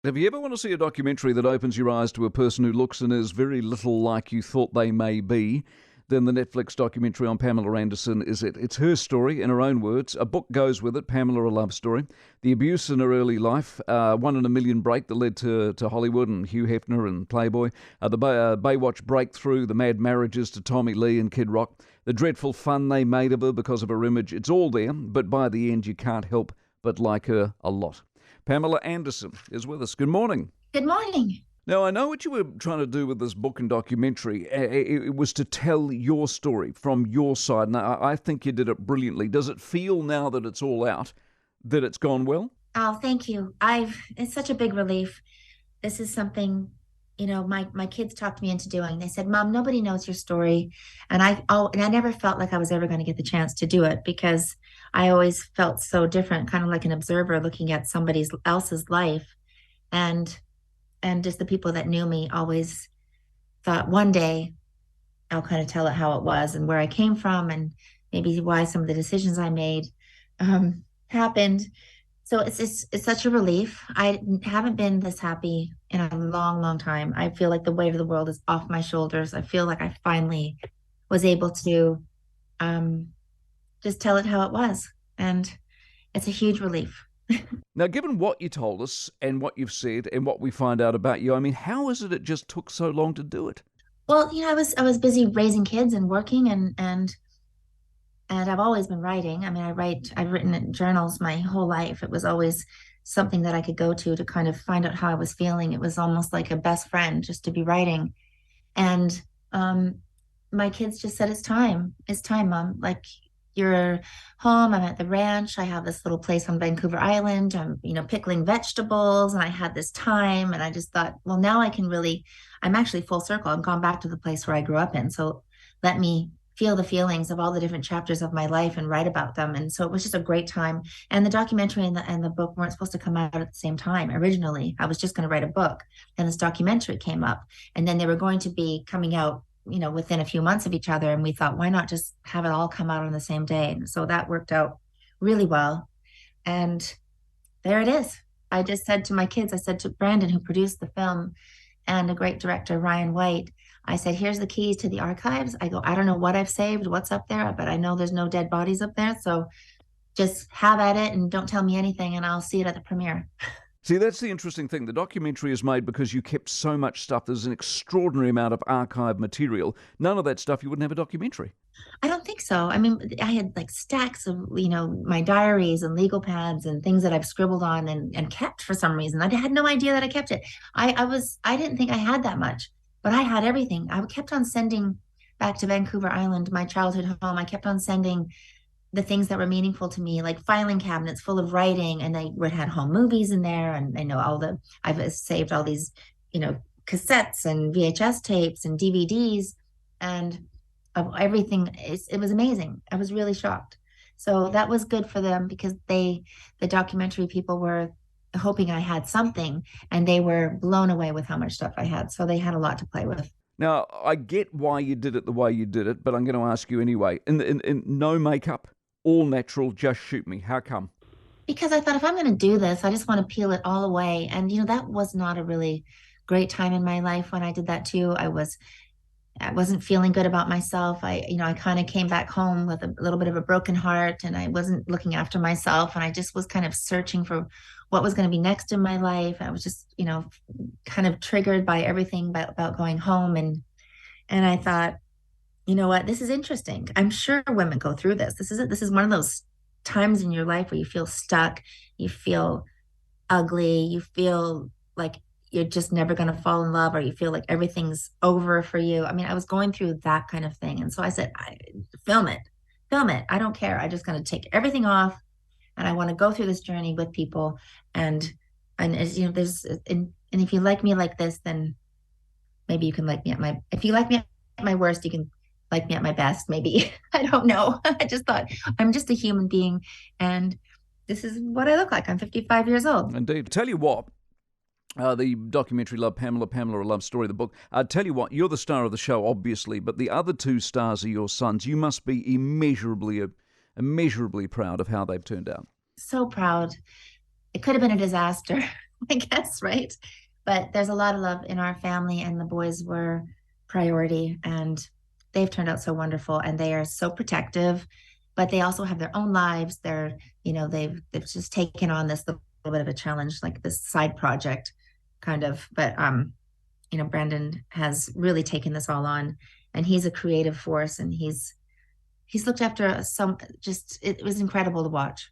Have you ever want to see a documentary that opens your eyes to a person who looks and is very little like you thought they may be? Then the Netflix documentary on Pamela Anderson is it. It's her story, in her own words. A book goes with it, Pamela, a love story. The abuse in her early life, one in a million break that led to Hollywood and Hugh Hefner and Playboy. The Baywatch breakthrough, the mad marriages to Tommy Lee and Kid Rock. The dreadful fun they made of her because of her image. It's all there, but by the end you can't help but like her a lot. Pamela Anderson is with us. Good morning. Good morning. Now, I know what you were trying to do with this book and documentary. It was to tell your story from your side, and I think you did it brilliantly. Does it feel now that it's all out that it's gone well? Oh, thank you. It's such a big relief. This is something, my kids talked me into doing. They said, "Mom, nobody knows your story." And I never felt like I was ever going to get the chance to do it because I always felt so different, kind of like an observer looking at somebody else's life. And just the people that knew me always thought one day I'll kind of tell it how it was and where I came from and maybe why some of the decisions I made happened. So it's such a relief. I haven't been this happy in a long, long time. I feel like the weight of the world is off my shoulders. I feel like I finally was able to um, just tell it how it was, and it's a huge relief. Now, given what you told us and what you've said and what we find out about you, I mean, how is it just took so long to do it? Well, I was busy raising kids and working and I've always been writing. I mean, I've written in journals my whole life. It was always something that I could go to kind of find out how I was feeling. It was almost like a best friend just to be writing. And my kids just said, "It's time. It's time, Mom. Like you're home. I'm at the ranch. I have this little place on Vancouver Island. I'm, pickling vegetables, and I had this time." And I just thought, well, now I'm actually full circle. I've gone back to the place where I grew up in. So let me feel the feelings of all the different chapters of my life and write about them. And so it was just a great time. And the documentary and the book weren't supposed to come out at the same time. Originally, I was just going to write a book, and this documentary came up, and then they were going to be coming out, within a few months of each other. And we thought, why not just have it all come out on the same day? And so that worked out really well. And there it is. I just said to my kids, I said to Brandon, who produced the film, and a great director, Ryan White, I said, "Here's the keys to the archives." I go, "I don't know what I've saved, what's up there, but I know there's no dead bodies up there. So just have at it and don't tell me anything, and I'll see it at the premiere." See, that's the interesting thing. The documentary is made because you kept so much stuff. There's an extraordinary amount of archive material. None of that stuff, you wouldn't have a documentary. I don't think so. I mean, I had like stacks of, my diaries and legal pads and things that I've scribbled on and kept for some reason. I had no idea that I kept it. I didn't think I had that much, but I had everything. I kept on sending back to Vancouver Island, my childhood home. I kept on sending the things that were meaningful to me, like filing cabinets full of writing, and they would had home movies in there, and I know I've saved all these, cassettes and VHS tapes and DVDs, and of everything. It was amazing. I was really shocked. So that was good for them because the documentary people were hoping I had something, and they were blown away with how much stuff I had. So they had a lot to play with. Now, I get why you did it the way you did it, but I'm going to ask you anyway. In no makeup, all natural, just shoot me. How come? Because I thought if I'm going to do this, I just want to peel it all away. And that was not a really great time in my life when I did that too. I wasn't feeling good about myself. I kind of came back home with a little bit of a broken heart, and I wasn't looking after myself, and I just was kind of searching for what was going to be next in my life. I was just, kind of triggered by everything about going home, and I thought, you know what, this is interesting. I'm sure women go through this. This is one of those times in your life where you feel stuck, you feel ugly, you feel like you're just never going to fall in love, or you feel like everything's over for you. I mean, I was going through that kind of thing. And so I said, film it, film it. I don't care. I just going to take everything off, and I want to go through this journey with people. And as and if you like me like this, then maybe you can like me if you like me at my worst, you can like me at my best, maybe. I don't know. I just thought I'm just a human being, and this is what I look like. I'm 55 years old. Indeed. Tell you what, the documentary Love Pamela, Pamela, a Love Story, the book. Tell you what, you're the star of the show, obviously, but the other two stars are your sons. You must be immeasurably proud of how they've turned out. So proud. It could have been a disaster. I guess, right? But there's a lot of love in our family, and the boys were priority, and they've turned out so wonderful, and they are so protective, but they also have their own lives. They're, they've just taken on this little bit of a challenge, like this side project kind of. But Brandon has really taken this all on, and he's a creative force, and he's looked after some, just it was incredible to watch.